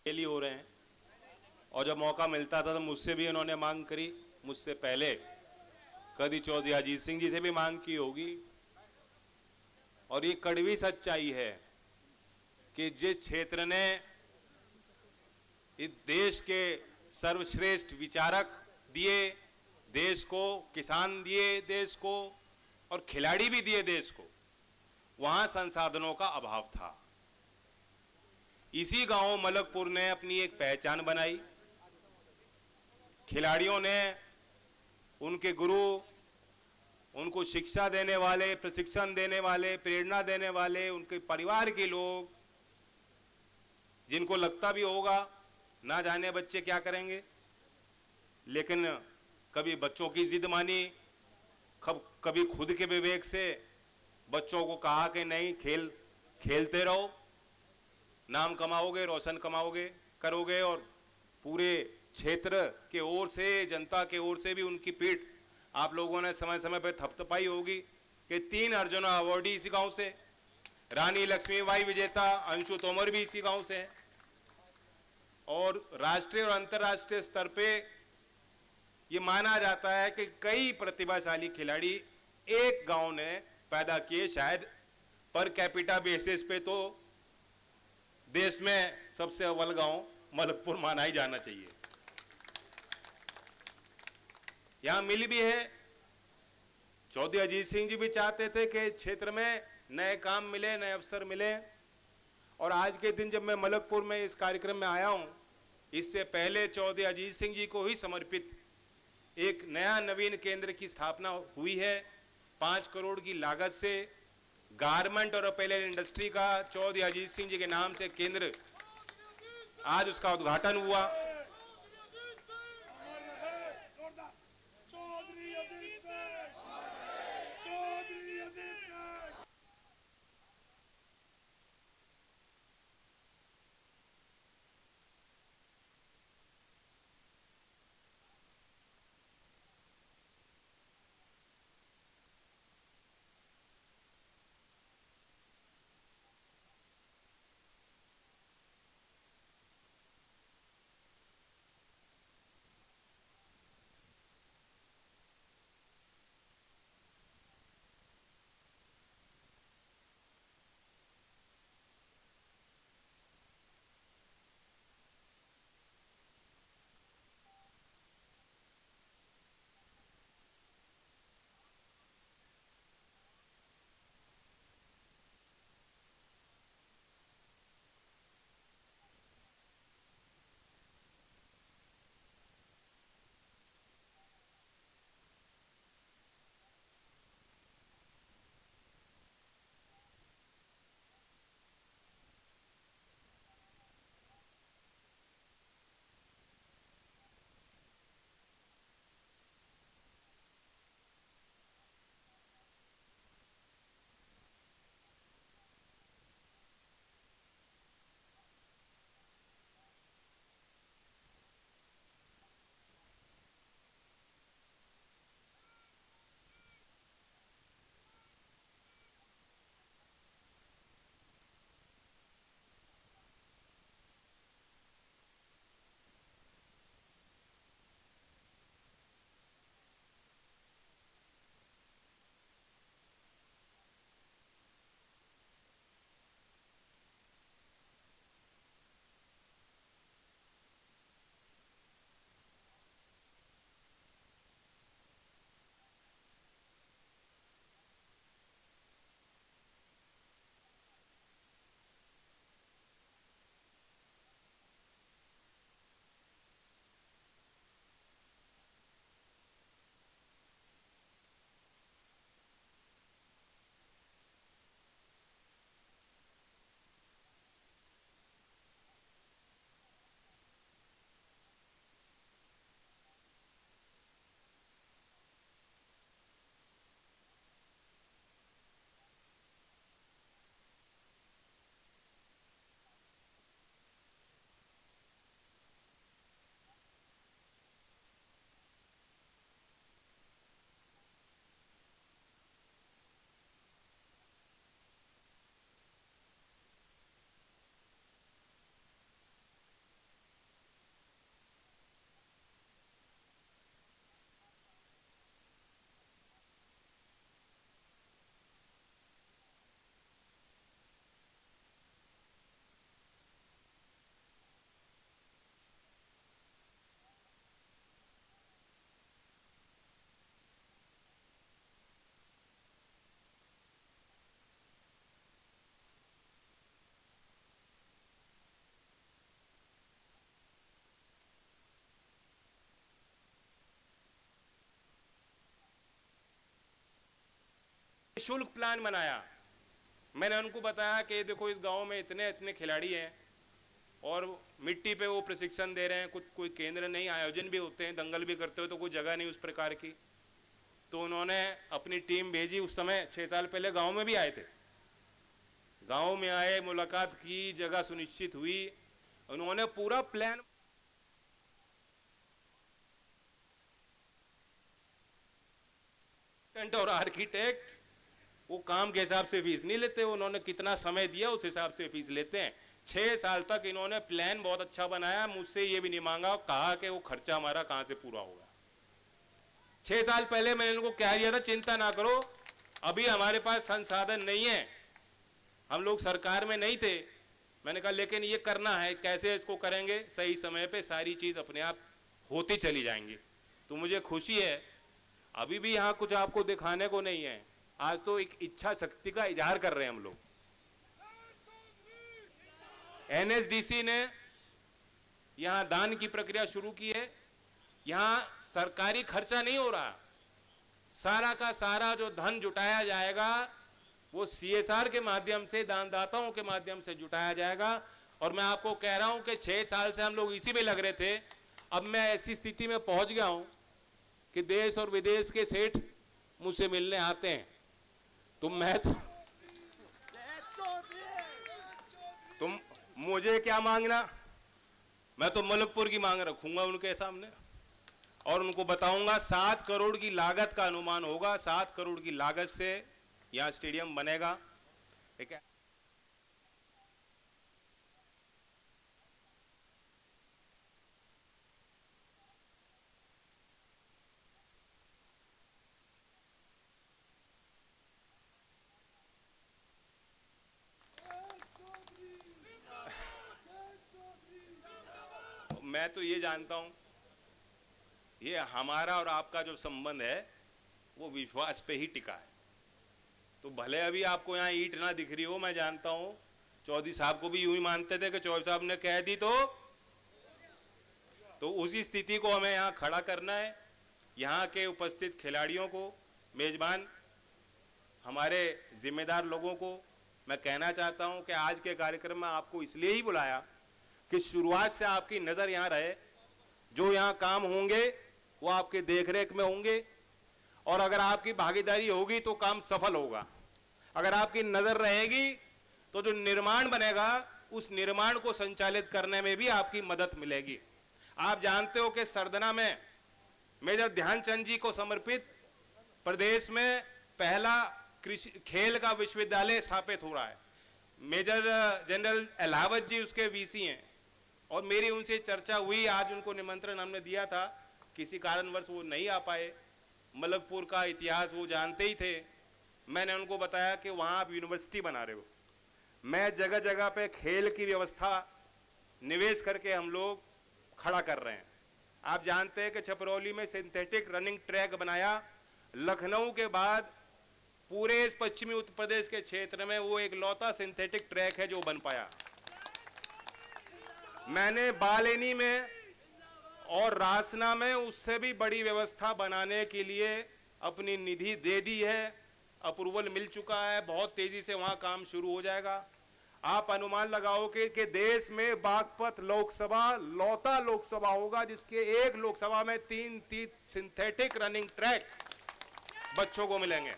Fail ही हो रहे हैं। और जब मौका मिलता था तो मुझसे भी उन्होंने मांग करी, मुझसे पहले कभी चौधरी अजीत सिंह जी से भी मांग की होगी। और ये कड़वी सच्चाई है कि जिस क्षेत्र ने इस देश के सर्वश्रेष्ठ विचारक दिए देश को, किसान दिए देश को, और खिलाड़ी भी दिए देश को, वहां संसाधनों का अभाव था। इसी गांव मलकपुर ने अपनी एक पहचान बनाई। खिलाड़ियों ने, उनके गुरु, उनको शिक्षा देने वाले, प्रशिक्षण देने वाले, प्रेरणा देने वाले, उनके परिवार के लोग, जिनको लगता भी होगा ना जाने बच्चे क्या करेंगे, लेकिन कभी बच्चों की जिद मानी, कभी खुद के विवेक से बच्चों को कहा कि नहीं, खेलते रहो, नाम कमाओगे, रोशन कमाओगे, करोगे। और पूरे क्षेत्र के ओर से, जनता के ओर से भी उनकी पीठ आप लोगों ने समय समय पर थपथपाई होगी कि 3 अर्जुन अवार्डी इसी गांव से, रानी लक्ष्मीबाई विजेता अंशु तोमर भी इसी गांव से है। और राष्ट्रीय और अंतर्राष्ट्रीय स्तर पे ये माना जाता है कि कई प्रतिभाशाली खिलाड़ी एक गांव ने पैदा किए। शायद पर कैपिटा बेसिस पे तो देश में सबसे अव्वल गांव मलकपुर माना ही जाना चाहिए। यहां मिल भी है। चौधरी अजीत सिंह जी भी चाहते थे कि क्षेत्र में नए काम मिले, नए अवसर मिले। और आज के दिन जब मैं मलकपुर में इस कार्यक्रम में आया हूं, इससे पहले चौधरी अजीत सिंह जी को ही समर्पित एक नया नवीन केंद्र की स्थापना हुई है। 5 करोड़ की लागत से गारमेंट और अपैरल इंडस्ट्री का चौधरी अजीत सिंह जी के नाम से केंद्र, आज उसका उद्घाटन हुआ। निःशुल्क प्लान बनाया। मैंने उनको बताया कि देखो इस गांव में इतने इतने खिलाड़ी हैं और मिट्टी पे वो प्रशिक्षण दे रहे हैं, कुछ कोई केंद्र नहीं, आयोजन भी होते हैं, दंगल भी करते हो तो कोई जगह नहीं उस प्रकार की। तो उन्होंने अपनी टीम भेजी। उस समय 6 साल पहले गांव में भी आए थे, गांव में आए, मुलाकात की, जगह सुनिश्चित हुई, उन्होंने पूरा प्लान और आर्किटेक्ट वो काम के हिसाब से फीस नहीं लेते, उन्होंने कितना समय दिया उस हिसाब से फीस लेते हैं। 6 साल तक इन्होंने प्लान बहुत अच्छा बनाया, मुझसे ये भी नहीं मांगा, कहा कि वो खर्चा हमारा कहां से पूरा होगा। 6 साल पहले मैंने इनको क्या दिया था, चिंता ना करो, अभी हमारे पास संसाधन नहीं है, हम लोग सरकार में नहीं थे। मैंने कहा लेकिन ये करना है, कैसे इसको करेंगे, सही समय पे सारी चीज अपने आप होती चली जाएंगी। तो मुझे खुशी है, अभी भी यहां कुछ आपको दिखाने को नहीं है, आज तो एक इच्छा शक्ति का इजहार कर रहे हैं हम लोग। एनएसडीसी ने यहां दान की प्रक्रिया शुरू की है, यहां सरकारी खर्चा नहीं हो रहा, सारा का सारा जो धन जुटाया जाएगा वो सीएसआर के माध्यम से, दानदाताओं के माध्यम से जुटाया जाएगा। और मैं आपको कह रहा हूं कि 6 साल से हम लोग इसी में लग रहे थे, अब मैं ऐसी स्थिति में पहुंच गया हूं कि देश और विदेश के सेठ मुझसे मिलने आते हैं। तुम मुझे क्या मांगना, मैं तो मलकपुर की मांग रखूंगा उनके सामने और उनको बताऊंगा 7 करोड़ की लागत का अनुमान होगा, 7 करोड़ की लागत से यहां स्टेडियम बनेगा। ठीक है, मैं तो ये जानता हूं, ये हमारा और आपका जो संबंध है वो विश्वास पे ही टिका है। तो भले अभी आपको यहाँ ईंट ना दिख रही हो, मैं जानता हूं चौधरी साहब को भी यूं ही मानते थे कि चौधरी साहब ने कह दी तो उसी स्थिति को हमें यहाँ खड़ा करना है। यहाँ के उपस्थित खिलाड़ियों को, मेजबान हमारे जिम्मेदार लोगों को मैं कहना चाहता हूं कि आज के कार्यक्रम में आपको इसलिए ही बुलाया कि शुरुआत से आपकी नजर यहाँ रहे, जो यहाँ काम होंगे वो आपके देखरेख में होंगे और अगर आपकी भागीदारी होगी तो काम सफल होगा। अगर आपकी नजर रहेगी तो जो निर्माण बनेगा उस निर्माण को संचालित करने में भी आपकी मदद मिलेगी। आप जानते हो कि सरदना में मेजर ध्यानचंद जी को समर्पित प्रदेश में पहला कृषि खेल का विश्वविद्यालय स्थापित हो रहा है। मेजर जनरल अलावत जी उसके वीसी हैं और मेरी उनसे चर्चा हुई, आज उनको निमंत्रण हमने दिया था, किसी कारणवश वो नहीं आ पाए। मलकपुर का इतिहास वो जानते ही थे। मैंने उनको बताया कि वहाँ आप यूनिवर्सिटी बना रहे हो, मैं जगह जगह पे खेल की व्यवस्था निवेश करके हम लोग खड़ा कर रहे हैं। आप जानते हैं कि छपरौली में सिंथेटिक रनिंग ट्रैक बनाया, लखनऊ के बाद पूरे पश्चिमी उत्तर प्रदेश के क्षेत्र में वो एक लौता सिंथेटिक ट्रैक है जो बन पाया। मैंने बालेनी में और रासना में उससे भी बड़ी व्यवस्था बनाने के लिए अपनी निधि दे दी है, अप्रूवल मिल चुका है, बहुत तेजी से वहां काम शुरू हो जाएगा। आप अनुमान लगाओगे कि देश में बागपत लोकसभा लौता लोकसभा होगा जिसके एक लोकसभा में 3 सिंथेटिक रनिंग ट्रैक बच्चों को मिलेंगे।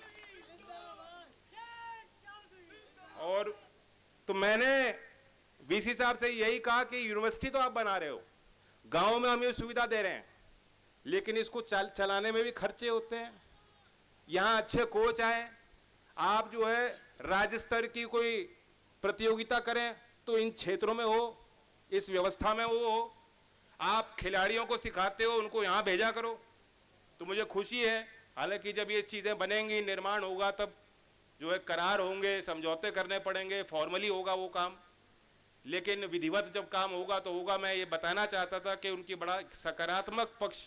और तो मैंने वीसी साहब से यही कहा कि यूनिवर्सिटी तो आप बना रहे हो, गांव में हम ये सुविधा दे रहे हैं, लेकिन इसको चलाने में भी खर्चे होते हैं। यहां अच्छे कोच आए, आप जो है राज्य स्तर की कोई प्रतियोगिता करें तो इन क्षेत्रों में हो, इस व्यवस्था में वो हो। आप खिलाड़ियों को सिखाते हो, उनको यहां भेजा करो। तो मुझे खुशी है, हालांकि जब ये चीजें बनेंगी, निर्माण होगा, तब जो है करार होंगे, समझौते करने पड़ेंगे, फॉर्मली होगा वो काम, लेकिन विधिवत जब काम होगा तो होगा। मैं ये बताना चाहता था कि उनकी बड़ा सकारात्मक पक्ष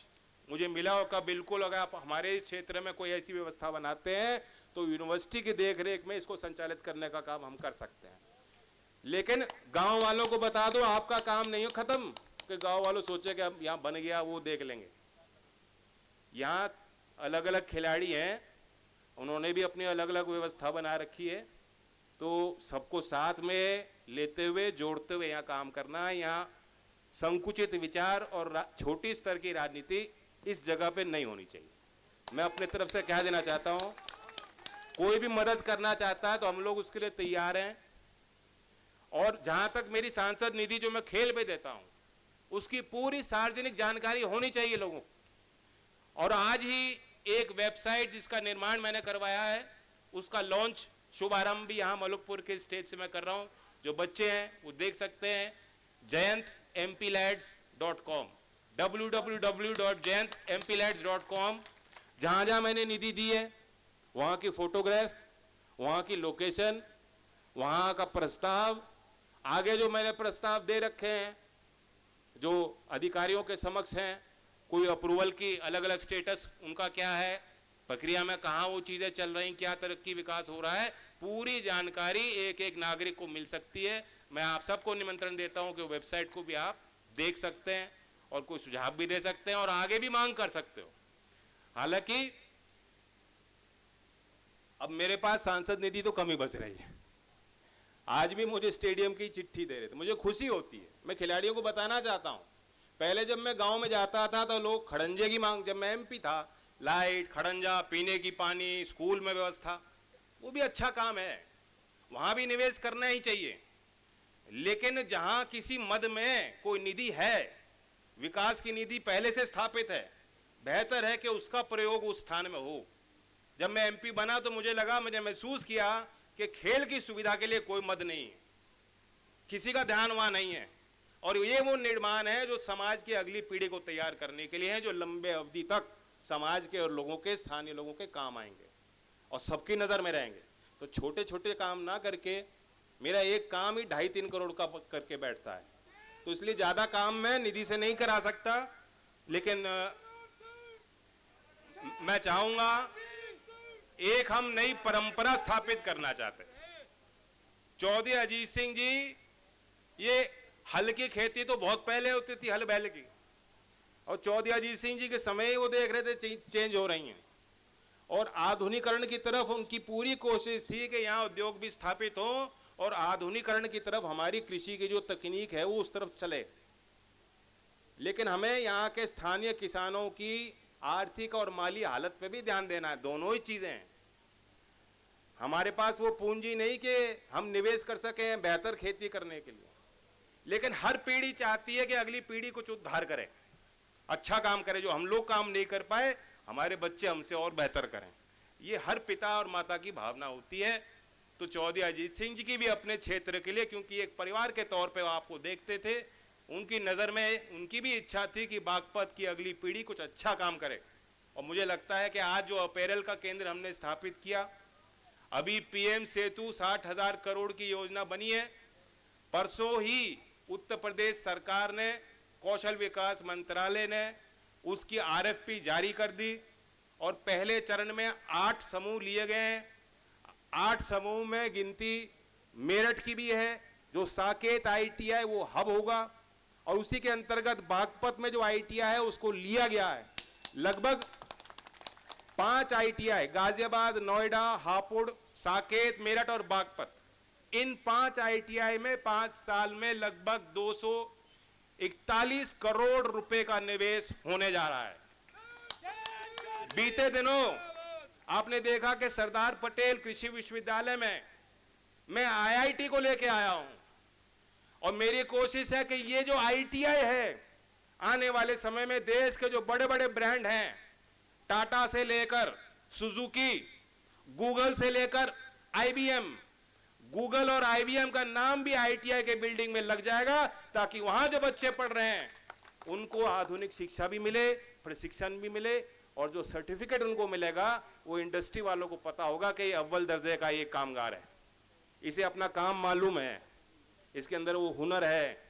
मुझे मिला और का बिल्कुल अगर आप हमारे क्षेत्र में कोई ऐसी व्यवस्था बनाते हैं तो यूनिवर्सिटी की देखरेख में इसको संचालित करने का काम हम कर सकते हैं। लेकिन गांव वालों को बता दो, आपका काम नहीं हो खत्म कि गांव वालों सोचे कि अब यहाँ बन गया वो देख लेंगे। यहाँ अलग अलग खिलाड़ी हैं उन्होंने भी अपनी अलग अलग व्यवस्था बना रखी है। तो सबको साथ में लेते हुए, जोड़ते हुए यहाँ काम करना है। यहाँ संकुचित विचार और छोटी स्तर की राजनीति इस जगह पे नहीं होनी चाहिए। मैं अपने तरफ से कह देना चाहता हूँ, कोई भी मदद करना चाहता है तो हम लोग उसके लिए तैयार हैं। और जहां तक मेरी सांसद निधि जो मैं खेल पे देता हूं, उसकी पूरी सार्वजनिक जानकारी होनी चाहिए लोगों को। और आज ही एक वेबसाइट जिसका निर्माण मैंने करवाया है, उसका लॉन्च, शुभारंभ भी यहाँ मलुकपुर के स्टेज से मैं कर रहा हूँ। जो बच्चे हैं वो देख सकते हैं, jayantmplads.com, www.jayantmplads.com। जहां जहां मैंने निधि दी है वहां की फोटोग्राफ, वहां की लोकेशन, वहां का प्रस्ताव, आगे जो मैंने प्रस्ताव दे रखे हैं जो अधिकारियों के समक्ष हैं, कोई अप्रूवल की अलग अलग स्टेटस उनका क्या है, प्रक्रिया में कहाँ वो चीजें चल रही, क्या तरक्की विकास हो रहा है, पूरी जानकारी एक एक नागरिक को मिल सकती है। मैं आप सबको निमंत्रण देता हूं कि वेबसाइट को भी आप देख सकते हैं और कोई सुझाव भी दे सकते हैं और आगे भी मांग कर सकते हो। हालांकि अब मेरे पास सांसद निधि तो कम ही बच रही है। आज भी मुझे स्टेडियम की चिट्ठी दे रहे थे, मुझे खुशी होती है। मैं खिलाड़ियों को बताना चाहता हूं, पहले जब मैं गांव में जाता था तो लोग खड़ंजे की मांग, जब मैं एमपी था, लाइट, खड़ंजा, पीने की पानी, स्कूल में व्यवस्था, वो भी अच्छा काम है, वहां भी निवेश करना ही चाहिए। लेकिन जहां किसी मद में कोई निधि है, विकास की निधि पहले से स्थापित है, बेहतर है कि उसका प्रयोग उस स्थान में हो। जब मैं एमपी बना तो मुझे लगा, मुझे महसूस किया कि खेल की सुविधा के लिए कोई मद नहीं है, किसी का ध्यान वहां नहीं है। और ये वो निर्माण है जो समाज की अगली पीढ़ी को तैयार करने के लिए है, जो लंबे अवधि तक समाज के और लोगों के, स्थानीय लोगों के काम आएंगे और सबकी नजर में रहेंगे। तो छोटे छोटे काम ना करके मेरा एक काम ही 2.5-3 करोड़ का करके बैठता है। तो इसलिए ज्यादा काम मैं निधि से नहीं करा सकता। लेकिन मैं चाहूंगा, एक हम नई परंपरा स्थापित करना चाहते हैं। चौधरी अजीत सिंह जी, ये हल की खेती तो बहुत पहले होती थी, हल बैल की, और चौधरी अजीत सिंह जी के समय वो देख रहे थे चेंज हो रही हैं और आधुनिकरण की तरफ उनकी पूरी कोशिश थी कि यहाँ उद्योग भी स्थापित हो और आधुनिकरण की तरफ हमारी कृषि की जो तकनीक है वो उस तरफ चले। लेकिन हमें यहाँ के स्थानीय किसानों की आर्थिक और माली हालत पे भी ध्यान देना है। दोनों ही चीजें हैं। हमारे पास वो पूंजी नहीं कि हम निवेश कर सकें बेहतर खेती करने के लिए, लेकिन हर पीढ़ी चाहती है कि अगली पीढ़ी कुछ उद्धार करे, अच्छा काम करे, जो हम लोग काम नहीं कर पाए हमारे बच्चे हमसे और बेहतर करें। ये हर पिता और माता की भावना होती है। तो चौधरी अजीत सिंह जी की भी अपने क्षेत्र के लिए, क्योंकि एक परिवार के तौर पे आपको देखते थे, उनकी नज़र में उनकी भी इच्छा थी कि बागपत की अगली पीढ़ी कुछ अच्छा काम करे। और मुझे लगता है कि आज जो अपैरल का केंद्र हमने स्थापित किया, अभी पीएम सेतु 60,000 करोड़ की योजना बनी है। परसों ही उत्तर प्रदेश सरकार ने, कौशल विकास मंत्रालय ने उसकी आरएफपी जारी कर दी और पहले चरण में 8 समूह लिए गए हैं। 8 समूह में गिनती मेरठ की भी है, जो साकेत आईटीआई वो हब होगा, और उसी के अंतर्गत बागपत में जो आईटीआई है उसको लिया गया है। लगभग 5 आईटीआई, गाजियाबाद, नोएडा, हापुड़, साकेत, मेरठ और बागपत, इन 5 आईटीआई में 5 साल में लगभग 241 करोड़ रुपए का निवेश होने जा रहा है। बीते दिनों आपने देखा कि सरदार पटेल कृषि विश्वविद्यालय में मैं आईआईटी को लेके आया हूं, और मेरी कोशिश है कि ये जो आईटीआई है, आने वाले समय में देश के जो बड़े बड़े ब्रांड हैं, टाटा से लेकर सुजुकी, गूगल से लेकर आईबीएम, गूगल और आईबीएम का नाम भी आईटीआई के बिल्डिंग में लग जाएगा, ताकि वहां जो बच्चे पढ़ रहे हैं उनको आधुनिक शिक्षा भी मिले, प्रशिक्षण भी मिले, और जो सर्टिफिकेट उनको मिलेगा वो इंडस्ट्री वालों को पता होगा कि ये अव्वल दर्जे का ये कामगार है, इसे अपना काम मालूम है, इसके अंदर वो हुनर है।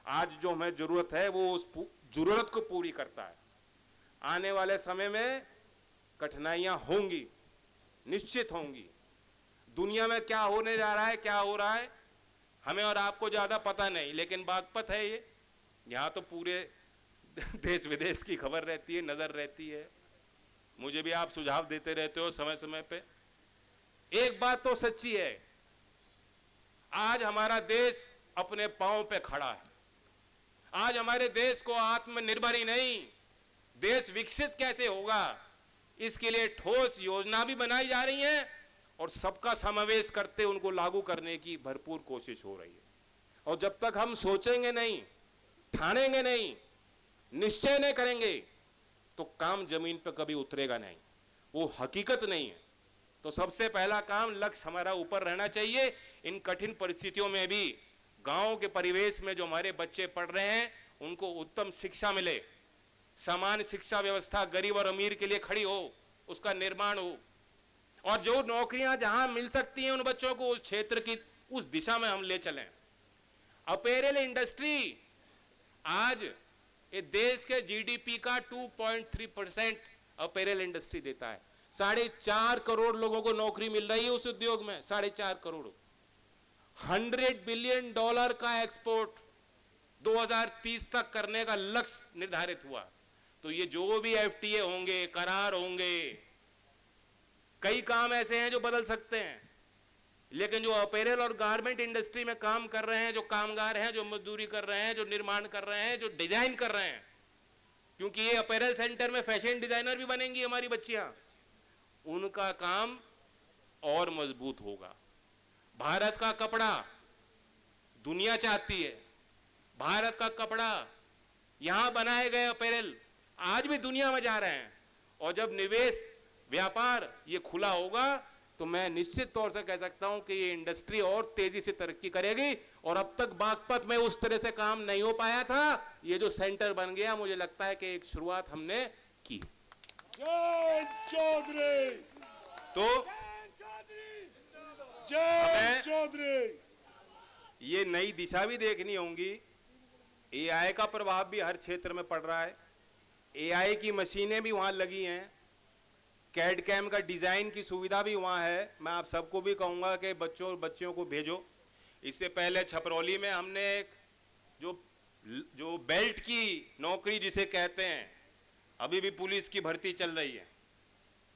आज जो हमें जरूरत है वो उस जरूरत को पूरी करता है। आने वाले समय में कठिनाइयां होंगी, निश्चित होंगी। दुनिया में क्या होने जा रहा है, क्या हो रहा है, हमें और आपको ज्यादा पता नहीं, लेकिन बागपत है ये, यहाँ तो पूरे देश विदेश की खबर रहती है, नजर रहती है। मुझे भी आप सुझाव देते रहते हो समय समय पे। एक बात तो सच्ची है, आज हमारा देश अपने पांव पे खड़ा है। आज हमारे देश को आत्मनिर्भर ही नहीं, देश विकसित कैसे होगा, इसके लिए ठोस योजना भी बनाई जा रही है और सबका समावेश करते उनको लागू करने की भरपूर कोशिश हो रही है। और जब तक हम सोचेंगे नहीं, ठानेंगे नहीं, निश्चय नहीं करेंगे, तो काम जमीन पर कभी उतरेगा नहीं, वो हकीकत नहीं है। तो सबसे पहला काम, लक्ष्य हमारा ऊपर रहना चाहिए। इन कठिन परिस्थितियों में भी गांव के परिवेश में जो हमारे बच्चे पढ़ रहे हैं उनको उत्तम शिक्षा मिले, समान शिक्षा व्यवस्था गरीब और अमीर के लिए खड़ी हो, उसका निर्माण हो, और जो नौकरियां जहां मिल सकती हैं उन बच्चों को उस क्षेत्र की उस दिशा में हम ले चलें। अपैरल इंडस्ट्री आज ये देश के जीडीपी का 2.3% अपैरल इंडस्ट्री देता है। 4.5 करोड़ लोगों को नौकरी मिल रही है उस उद्योग में, 4.5 करोड़। $100 बिलियन का एक्सपोर्ट 2030 तक करने का लक्ष्य निर्धारित हुआ। तो ये जो भी एफटीए होंगे, करार होंगे, कई काम ऐसे हैं जो बदल सकते हैं, लेकिन जो अपैरल और गारमेंट इंडस्ट्री में काम कर रहे हैं, जो कामगार हैं, जो मजदूरी कर रहे हैं, जो निर्माण कर रहे हैं, जो डिजाइन कर रहे हैं, क्योंकि ये अपैरल सेंटर में फैशन डिजाइनर भी बनेंगी हमारी बच्चियां, उनका काम और मजबूत होगा। भारत का कपड़ा दुनिया चाहती है, भारत का कपड़ा, यहां बनाए गए अपैरल आज भी दुनिया में जा रहे हैं। और जब निवेश व्यापार ये खुला होगा तो मैं निश्चित तौर से कह सकता हूं कि ये इंडस्ट्री और तेजी से तरक्की करेगी। और अब तक बागपत में उस तरह से काम नहीं हो पाया था, ये जो सेंटर बन गया, मुझे लगता है कि एक शुरुआत हमने की। जय चौधरी, तो जय चौधरी। ये नई दिशा भी देखनी होगी। एआई का प्रभाव भी हर क्षेत्र में पड़ रहा है, एआई की मशीनें भी वहां लगी हैं, कैड कैम का डिजाइन की सुविधा भी वहां है। मैं आप सबको भी कहूंगा कि बच्चों को भेजो। इससे पहले छपरौली में हमने एक जो बेल्ट की नौकरी जिसे कहते हैं, अभी भी पुलिस की भर्ती चल रही है,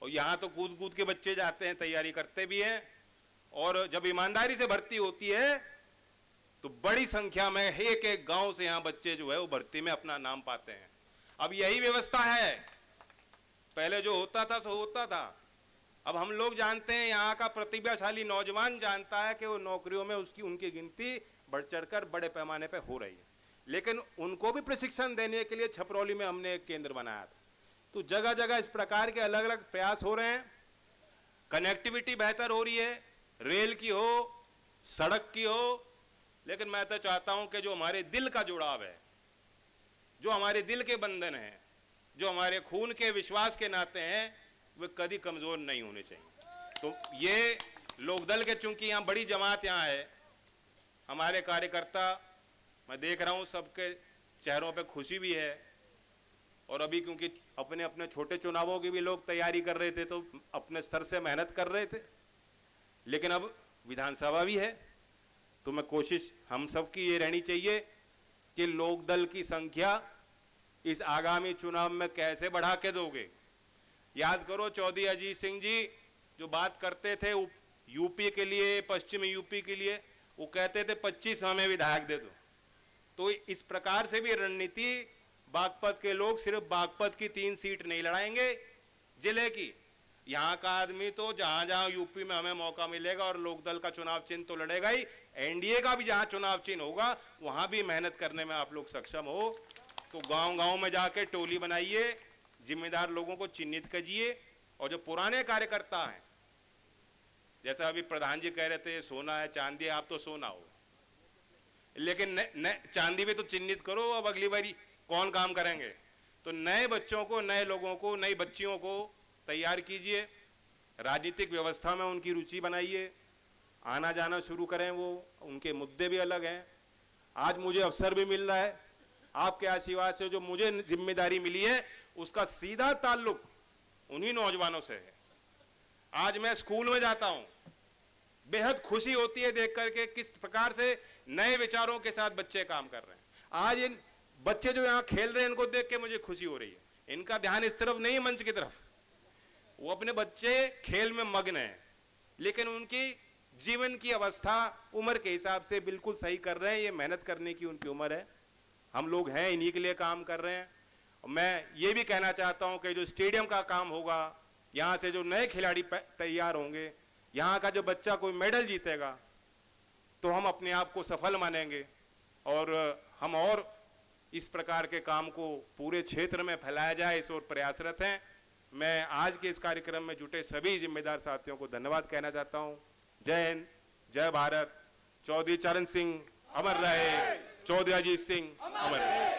और यहाँ तो कूद कूद के बच्चे जाते हैं, तैयारी करते भी हैं, और जब ईमानदारी से भर्ती होती है तो बड़ी संख्या में एक गांव से यहाँ बच्चे जो है वो भर्ती में अपना नाम पाते हैं। अब यही व्यवस्था है, पहले जो होता था सो होता था। अब हम लोग जानते हैं, यहाँ का प्रतिभाशाली नौजवान जानता है कि वो नौकरियों में उनकी गिनती बढ़ चढ़कर बड़े पैमाने पे हो रही है, लेकिन उनको भी प्रशिक्षण देने के लिए छपरौली में हमने एक केंद्र बनाया था। तो जगह जगह इस प्रकार के अलग अलग प्रयास हो रहे हैं। कनेक्टिविटी बेहतर हो रही है, रेल की हो, सड़क की हो, लेकिन मैं तो चाहता हूं कि जो हमारे दिल का जुड़ाव है, जो हमारे दिल के बंधन है, जो हमारे खून के विश्वास के नाते हैं, वे कभी कमजोर नहीं होने चाहिए। तो ये लोकदल के, चूंकि यहाँ बड़ी जमात यहाँ है, हमारे कार्यकर्ता मैं देख रहा हूँ सबके चेहरों पे खुशी भी है। और अभी क्योंकि अपने अपने छोटे चुनावों की भी लोग तैयारी कर रहे थे तो अपने स्तर से मेहनत कर रहे थे, लेकिन अब विधानसभा भी है, तो मैं कोशिश हम सबकी ये रहनी चाहिए कि लोकदल की संख्या इस आगामी चुनाव में कैसे बढ़ा के दोगे। याद करो चौधरी अजीत सिंह जी जो बात करते थे यूपी के लिए, पश्चिमी यूपी के लिए, वो कहते थे 25 हमें विधायक दे दो। तो इस प्रकार से भी रणनीति, बागपत के लोग सिर्फ बागपत की 3 सीट नहीं लड़ाएंगे जिले की, यहाँ का आदमी तो जहां जहां यूपी में हमें मौका मिलेगा और लोकदल का चुनाव चिन्ह तो लड़ेगा ही, एनडीए का भी जहां चुनाव चिन्ह होगा वहां भी मेहनत करने में आप लोग सक्षम हो। तो गांव गांव में जाके टोली बनाइए, जिम्मेदार लोगों को चिन्हित कीजिए, और जो पुराने कार्यकर्ता हैं, जैसा अभी प्रधान जी कह रहे थे सोना है चांदी है, आप तो सोना हो, लेकिन चांदी भी तो चिन्हित करो। अब अगली बारी कौन काम करेंगे? तो नए बच्चों को, नए लोगों को, नई बच्चियों को तैयार कीजिए, राजनीतिक व्यवस्था में उनकी रुचि बनाइए, आना जाना शुरू करें। वो उनके मुद्दे भी अलग हैं। आज मुझे अवसर भी मिल रहा है आपके आशीर्वाद से, जो मुझे जिम्मेदारी मिली है उसका सीधा ताल्लुक उन्हीं नौजवानों से है। आज मैं स्कूल में जाता हूं, बेहद खुशी होती है देख करके किस प्रकार से नए विचारों के साथ बच्चे काम कर रहे हैं। आज इन बच्चे जो यहाँ खेल रहे हैं इनको देख के मुझे खुशी हो रही है। इनका ध्यान इस तरफ नहीं है मंच की तरफ, वो अपने बच्चे खेल में मग्न हैं, लेकिन उनकी जीवन की अवस्था उम्र के हिसाब से बिल्कुल सही कर रहे हैं। ये मेहनत करने की उनकी उम्र है, हम लोग हैं इन्हीं के लिए काम कर रहे हैं। मैं ये भी कहना चाहता हूं कि जो स्टेडियम का काम होगा, यहाँ से जो नए खिलाड़ी तैयार होंगे, यहाँ का जो बच्चा कोई मेडल जीतेगा, तो हम अपने आप को सफल मानेंगे और हम और इस प्रकार के काम को पूरे क्षेत्र में फैलाया जाए, इस ओर प्रयासरत हैं। मैं आज के इस कार्यक्रम में जुटे सभी जिम्मेदार साथियों को धन्यवाद कहना चाहता हूं। जय हिंद, जय भारत। चौधरी चरण सिंह अमर रहे, चौधरी अजीत सिंह अमर रहे।